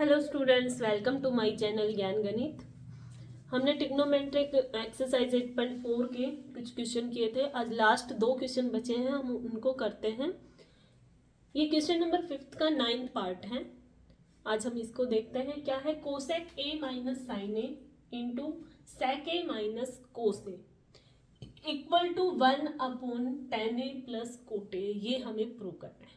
Hello students, welcome to my channel Gyan Ganit. हमने trigonometric exercise 8.4 के कुछ क्वेश्चन किए थे। आज लास्ट 2 क्वेश्चन बचे हैं, हम उनको करते हैं। ये क्वेश्चन नंबर 5 का 9th पार्ट है। आज हम इसको देखते हैं। क्या है? Cosec A minus sin A into sec A minus cos A equal to 1/tan a plus cot A. ये हमें प्रूव करना है।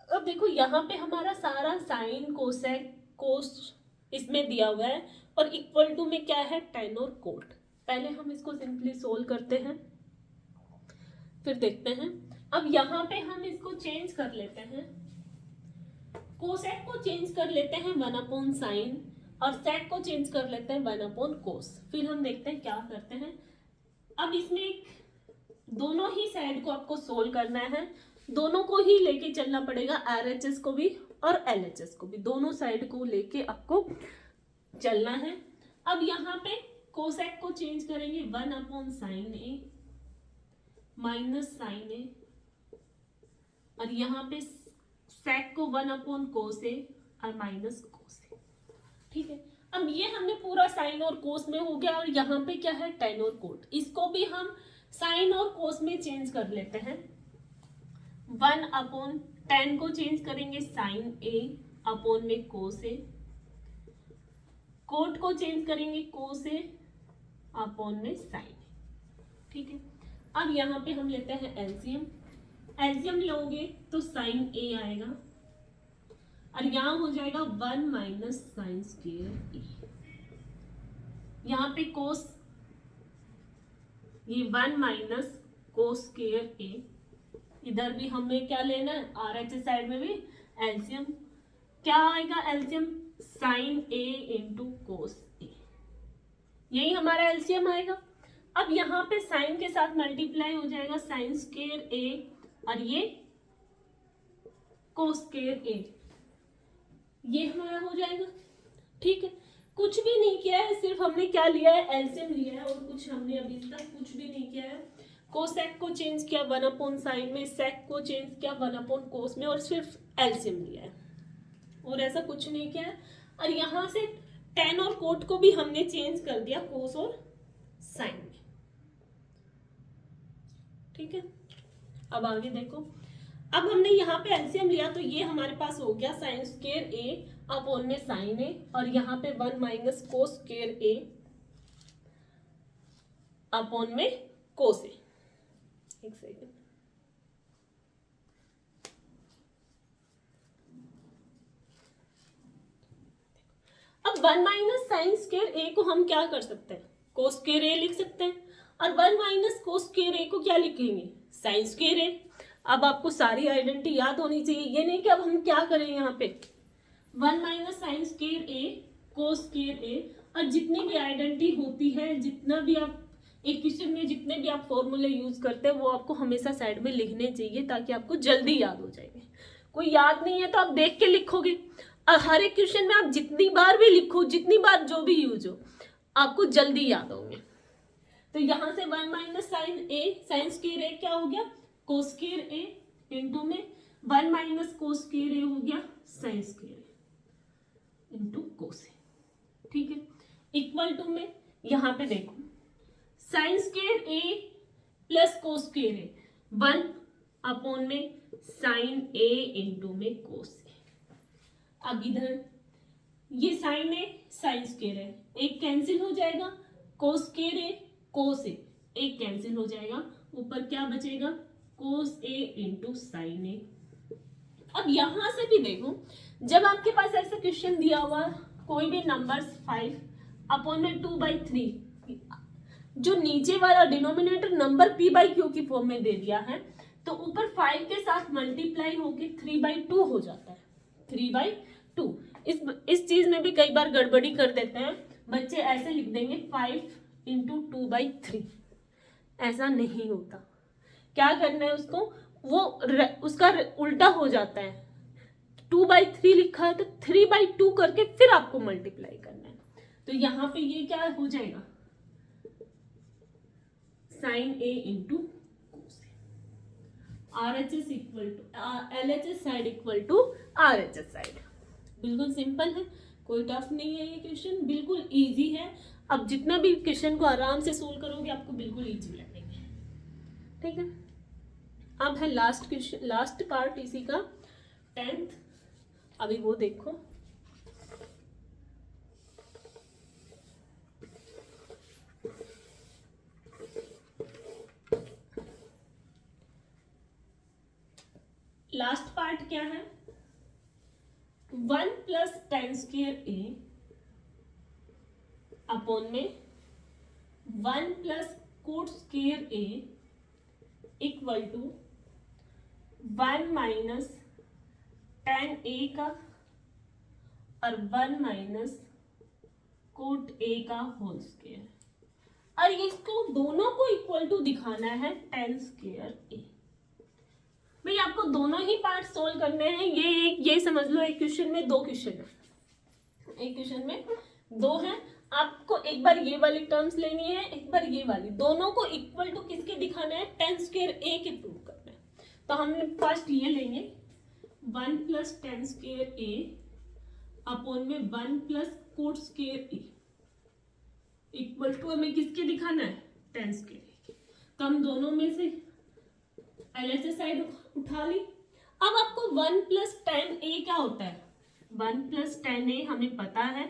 अब देखो, यहाँ पे हमारा सारा साइन कोसेक कोस इसमें दिया हुआ है और इक्वल टू में क्या है? टेन और कोट। पहले हम इसको सिंपली सोल्व करते हैं, फिर देखते हैं। अब यहाँ पे हम इसको चेंज कर लेते हैं। कोसेक को चेंज कर लेते हैं 1/sin और सेक को चेंज कर लेते हैं 1/cos। फिर हम देखते हैं क्या करते हैं। अब इसमें दोनों ही साइड को आपको सोल्व करना है, दोनों को ही लेके चलना पड़ेगा, RHS को भी और LHS को भी, दोनों साइड को लेके आपको चलना है। अब यहाँ पे कोसेक को चेंज करेंगे 1/sin a माइनस साइन ए और यहाँ पे सेक को 1/cos a और माइनस कोस ए। ठीक है, अब ये हमने पूरा साइन और कोस में हो गया और यहाँ पे क्या है? टेन और कोट। इसको भी हम साइन और कोस में चेंज कर लेते हैं। 1/tan को चेंज करेंगे साइन ए अपॉन में कोस ए, कोट को चेंज करेंगे कोस ए अपॉन में साइन ए। ठीक है, अब यहाँ पे हम लेते हैं एलसीएम। एलसीएम लोगे तो साइन ए आएगा और यहाँ हो जाएगा 1 माइनस साइन स्क्वायर ए। यहाँ पे कोस, ये 1 माइनस कोस स्क्वायर ए। इधर भी हमें क्या लेना है? RHS साइड में भी एलसीएम। क्या आएगा LCM? Sign A into cos ए, यही हमारा एलसीएम आएगा। अब यहाँ पे साइन के साथ मल्टीप्लाई हो जाएगा साइन स्क्वायर ए और ये कोस स्क्वायर ए, ये हमारा हो जाएगा। ठीक है, कुछ भी नहीं किया है, सिर्फ हमने क्या लिया है? एलसीएम लिया है और कुछ हमने अभी तक कुछ भी नहीं किया है। कोसेक को चेंज किया 1/sin में, सेक को चेंज किया 1/cos में और सिर्फ एलसीएम लिया है और ऐसा कुछ नहीं किया है। और यहाँ से टेन और कोट को भी हमने चेंज कर दिया कोस और साइन में। ठीक है, अब आगे देखो। अब हमने यहाँ पे एलसीएम लिया तो ये हमारे पास हो गया साइन स्क्वायर ए अपॉन में साइन ए और यहाँ पे 1 माइनस कोस स्क्वायर ए अपॉन में कोस ए। एक सेकेंड, अब 1 माइनस साइन स्क्वायर ए को हम क्या कर सकते हैं? कोस स्क्वायर ए लिख सकते हैं और 1 माइनस कोस स्क्वायर ए को क्या लिखेंगे? साइन स्क्वायर ए। अब आपको सारी आइडेंटिटी याद होनी चाहिए, ये नहीं कि अब हम क्या करें यहाँ पे 1 माइनस साइन स्क्वायर ए कोस स्क्वायर ए, और जितनी भी आइडेंटिटी होती है, जितना भी आप एक क्वेश्चन में जितने भी आप फॉर्मूले यूज करते हैं वो आपको हमेशा साइड में लिखने चाहिए ताकि आपको जल्दी याद हो जाएंगे। कोई याद नहीं है तो आप देख के लिखोगे और हर एक क्वेश्चन में आप जितनी बार भी लिखो, जितनी बार जो भी यूज हो, आपको जल्दी याद होंगे। तो यहाँ से 1 माइनस साइन ए, साइन स्क्वायर ए क्या हो गया? कोस स्क्वायर ए इंटू में 1 माइनस कोस स्क्वायर ए हो गया साइन स्क्वायर ए इंटू कोस ए। ठीक है, इक्वल टू में यहाँ पे देखो sine square A plus cos square A 1/में sign A into में कोस ए। अब इधर ये साइन ए साइन स्क्वायर है, एक कैंसिल हो जाएगा, कोस स्क्वायर ए कोस ए एक कैंसिल हो जाएगा, ऊपर क्या बचेगा? कोस ए इंटू साइन ए। अब यहां से भी देखो, जब आपके पास ऐसा क्वेश्चन दिया हुआ कोई भी नंबर्स 5/2/3, जो नीचे वाला डिनोमिनेटर नंबर p/q की फॉर्म में दे दिया है तो ऊपर 5 के साथ मल्टीप्लाई होके 3/2 हो जाता है। 3/2 इस चीज में भी कई बार गड़बड़ी कर देते हैं बच्चे, ऐसे लिख देंगे 5 × 2/3। ऐसा नहीं होता। क्या करना है उसको? वो उसका उल्टा हो जाता है। 2/3 लिखा है तो 3/2 करके फिर आपको मल्टीप्लाई करना है। तो यहाँ पे ये क्या हो जाएगा? Sin A into cos A. RHS equal to LHS side equal to RHS side. बिल्कुल सिंपल है, कोई टफ नहीं है, ये क्वेश्चन बिल्कुल इजी है। अब जितना भी क्वेश्चन को आराम से सोल्व करोगे आपको बिल्कुल इजी लगेंगे। ठीक है, अब है लास्ट क्वेश्चन, लास्ट पार्ट इसी का 10th। अभी वो देखो, लास्ट पार्ट क्या है, 1 + tan² a अपॉन में 1 + cot² a equal to 1 - tan a का और 1 - cot a का होल स्क्वायर, और इसको दोनों को इक्वल टू दिखाना है tan² a। भाई आपको दोनों ही पार्ट सोल्व करने हैं। ये समझ लो एक क्वेश्चन में 2 क्वेश्चन है, एक क्वेश्चन में 2 हैं। आपको एक बार ये वाली टर्म्स लेनी है, एक बार ये वाली, दोनों को इक्वल टू किसके दिखाना है, tan² a के प्रूव करना है। तो हमने फर्स्ट ये लेंगे 1 + tan² a अपॉन में 1 + cot² a इक्वल टू हमें किसके दिखाना है, tan² a। तो हम दोनों में से LHS साइड उठा ली। अब आपको 1 + tan a क्या होता है, 1 + tan a हमें पता है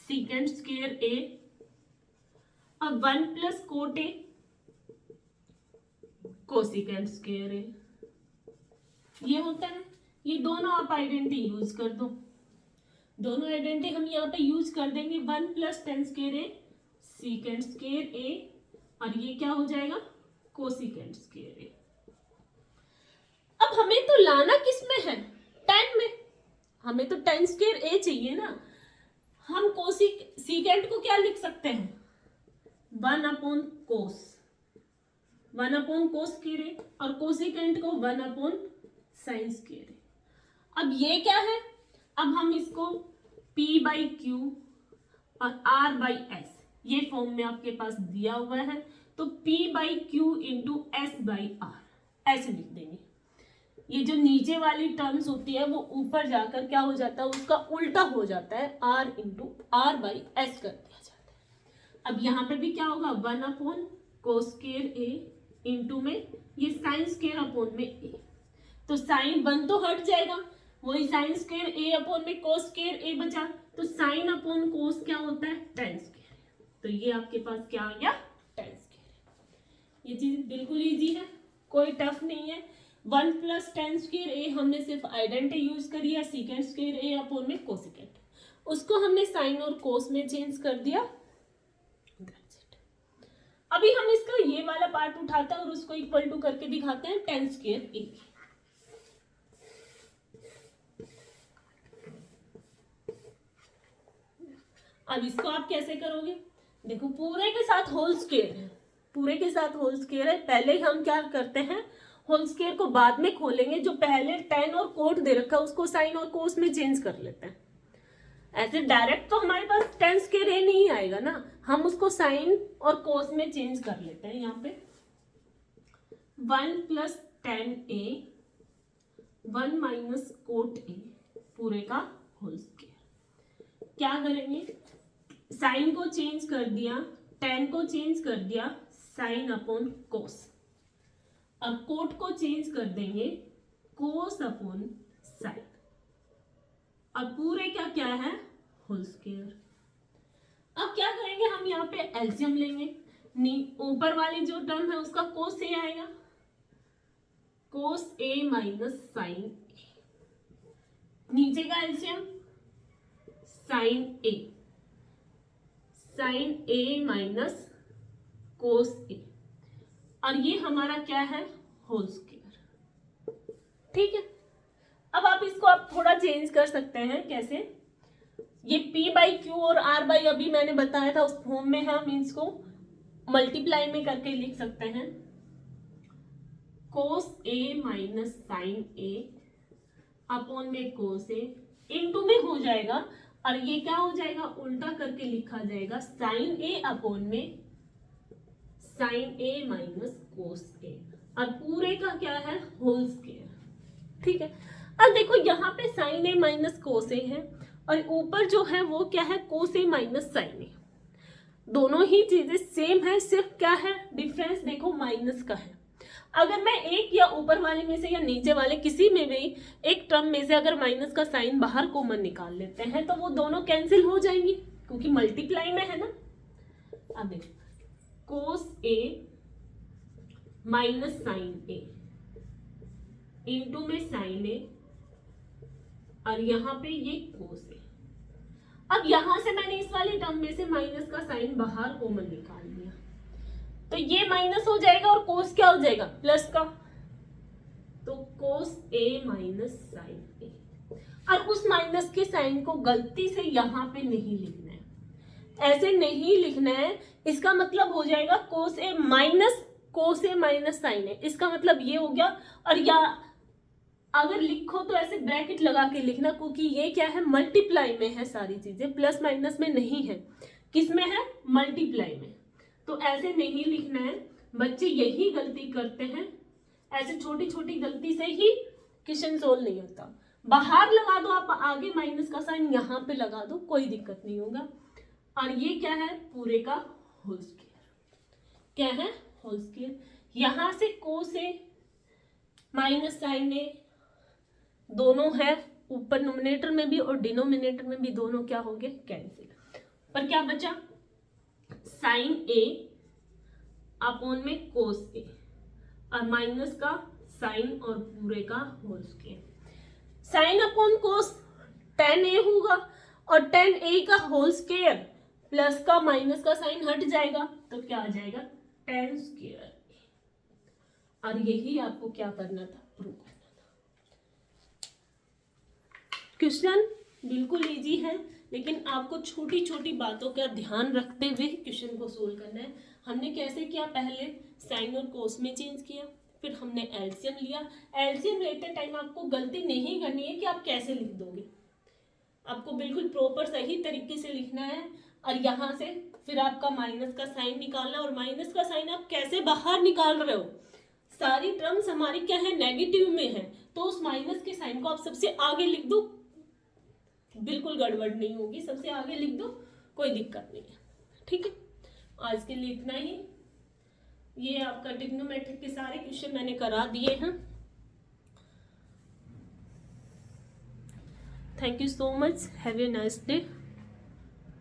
sec² a, अब 1 + cot a cosec² a, ये होता है। ये दोनों आप आइडेंटिटी यूज कर दो, दोनों आइडेंटिटी हम यहाँ पे यूज कर देंगे। 1 + tan² a sec² a और ये क्या हो जाएगा, cosec² a। अब हमें तो लाना किस में है, tan में, हमें तो tan² a चाहिए ना। हम सीकेंट को क्या लिख सकते हैं, 1/cos, 1/cos² a और कोसिकेंट को 1/sin²। अब ये क्या है, अब हम इसको p/q और r/s ये फॉर्म में आपके पास दिया हुआ है, तो p/q × s/r ऐसे लिख देंगे। ये जो नीचे वाली टर्म्स होती है वो ऊपर जाकर क्या हो जाता है, उसका उल्टा हो जाता है, r × r/s कर दिया जाता है। अब यहाँ पे भी क्या होगा, 1/cos² a इंटू में ये sin² अपॉन में a, तो sin 1 तो हट जाएगा, वही sin² a अपॉन में cos² a बचा, तो sin अपॉन cos क्या होता है, tan²। तो ये आपके पास क्या आ गया, tan²। ये चीज बिल्कुल इजी है, कोई टफ नहीं है। 1 + tan² a हमने सिर्फ आइडेंटिटी यूज करी है, sec² a अपॉन में कोसिकेंट, उसको हमने साइन और कोस में चेंज कर दिया। अभी हम इसका ये वाला पार्ट उठाते हैं और उसको इक्वल टू करके दिखाते हैं tan² a। अब इसको आप कैसे करोगे, देखो पूरे के साथ होल स्क्वायर है, पूरे के साथ होल स्क्वायर है। पहले हम क्या करते हैं, होल स्क्वायर को बाद में खोलेंगे, जो पहले tan और कोट दे रखा है उसको साइन और कोस में चेंज कर लेते हैं। ऐसे डायरेक्ट तो हमारे पास tan² a नहीं आएगा ना, हम उसको साइन और कोस में चेंज कर लेते हैं। यहाँ पे 1 + tan a 1 - cot a पूरे का होल स्क्वायर। क्या करेंगे, साइन को चेंज कर दिया, tan को चेंज कर दिया, साइन अपॉन कोस, अब कोट को चेंज कर देंगे, कोस अपॉन साइन, अब पूरे का क्या है, होल स्क्वायर। अब क्या करेंगे, हम यहाँ पे एलसीएम लेंगे, ऊपर वाली जो टर्म है उसका कोस a आएगा, कोस a - साइन a, नीचे का LCM sin a, sin a - cos a, और ये हमारा क्या है, होल स्क्वायर। ठीक है, अब आप इसको आप थोड़ा चेंज कर सकते हैं, कैसे, ये p/q और r/ अभी मैंने बताया था उस फॉर्म में हम इसको मल्टीप्लाई में करके लिख सकते हैं, cos a - sin a upon में कोस a इंटू में हो जाएगा, और ये क्या हो जाएगा, उल्टा करके लिखा जाएगा, साइन a अपॉन में साइन a - कोस a, और पूरे का क्या है, होल स्क्वायर। ठीक है, अब देखो यहाँ पे साइन a - कोस a है, और ऊपर जो है वो क्या है, कोस ए माइनस साइन ए। दोनों ही चीजें सेम है, सिर्फ क्या है डिफरेंस देखो, माइनस का है। अगर मैं एक या ऊपर वाले में से या नीचे वाले किसी में भी एक टर्म में से अगर माइनस का साइन बाहर कॉमन निकाल लेते हैं तो वो दोनों कैंसिल हो जाएंगी, क्योंकि मल्टीप्लाई में है ना। अब देखो, कोस ए माइनस साइन ए इंटू में साइन ए, और यहां पे ये कोस ए। अब यहां से मैंने इस वाले टर्म में से माइनस का साइन बाहर कॉमन निकाल लिया, तो ये माइनस हो जाएगा और कोस क्या हो जाएगा, प्लस का। तो कोस ए माइनस साइन ए, और उस माइनस के साइन को गलती से यहां पे नहीं लिखना है, ऐसे नहीं लिखना है। इसका मतलब हो जाएगा कोस ए माइनस साइन ए, इसका मतलब ये हो गया। और या अगर लिखो तो ऐसे ब्रैकेट लगा के लिखना, क्योंकि ये क्या है मल्टीप्लाई में है, सारी चीजें प्लस माइनस में नहीं है। किस में है, मल्टीप्लाई में। तो ऐसे नहीं लिखना है, बच्चे यही गलती करते हैं। ऐसे छोटी छोटी गलती से ही क्वेश्चन सोल्व नहीं होता। बाहर लगा दो आप आगे माइनस का साइन, यहाँ पे लगा दो, कोई दिक्कत नहीं होगा। और ये क्या है, पूरे का होल स्क्वायर। क्या है, होल स्क्वायर। यहां से कोस ए माइनस साइन ए दोनों है, ऊपर नोमिनेटर में भी और डिनोमिनेटर में भी दोनों क्या होंगे, कैंसिल। पर क्या बचा, साइन ए अपॉन में कोस ए, और माइनस का साइन और पूरे का whole square. Sin upon cos tan A होगा, और tan ए का होल स्क्वायर प्लस का माइनस का साइन हट जाएगा, तो क्या आ जाएगा, tan स्क्वायर। और यही आपको क्या करना था, प्रूव करना था। क्वेश्चन बिल्कुल इजी है, लेकिन आपको छोटी छोटी बातों का ध्यान रखते हुए क्वेश्चन को सोल्व करना है। हमने कैसे किया, पहले साइन और कोस में चेंज किया, फिर हमने एलसीएम लिया। एलसीएम लेते टाइम आपको गलती नहीं करनी है कि आप कैसे लिख दोगे, आपको बिल्कुल प्रॉपर सही तरीके से लिखना है। और यहाँ से फिर आपका माइनस का साइन निकालना, और माइनस का साइन आप कैसे बाहर निकाल रहे हो, सारी टर्म्स हमारी क्या है, नेगेटिव में है, तो उस माइनस के साइन को आप सबसे आगे लिख दो, बिल्कुल गड़बड़ नहीं होगी, सबसे आगे लिख दो, कोई दिक्कत नहीं है। ठीक है, आज के लिए इतना ही। ये आपका ट्रिग्नोमेट्रिक के सारे क्वेश्चन मैंने करा दिए हैं। Thank you so much, have a nice day.